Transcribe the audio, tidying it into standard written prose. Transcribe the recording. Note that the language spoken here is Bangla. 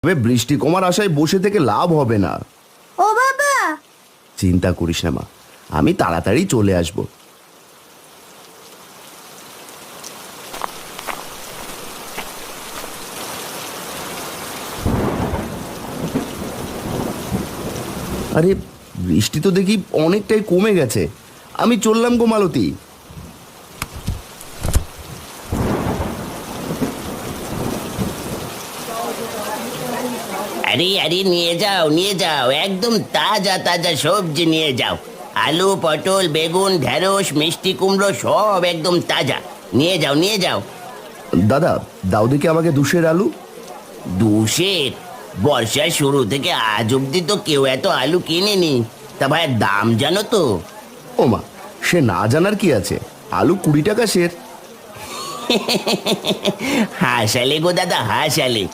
তবে বৃষ্টি কমার আশায় বসে থেকে লাভ হবে না। ও বাবা, চিন্তা করিস না মা, আমি তাড়াতাড়ি চলে আসব। আরে বৃষ্টি তো দেখি অনেকটাই কমে গেছে, আমি চললাম গো মালতী। আরে আরে নিয়ে যাও একদম তাজা তাজা সবজি নিয়ে যাও। আলু, পটল, বেগুন, ঢেঁড়স, মিষ্টি কুমড়ো সব একদম তাজা। নিয়ে যাও। দাদা দাও দেখি আমাকে 2 আলু। দুশের? বর্ষার শুরু থেকে আজ অব্দি তো কেউ এত আলু কিনেনি। তা ভাই দাম জানো তো? ও মা, সে না জানার কি আছে, আলু 20 টাকা সের। হাসালে গো দাদা, হাসালে।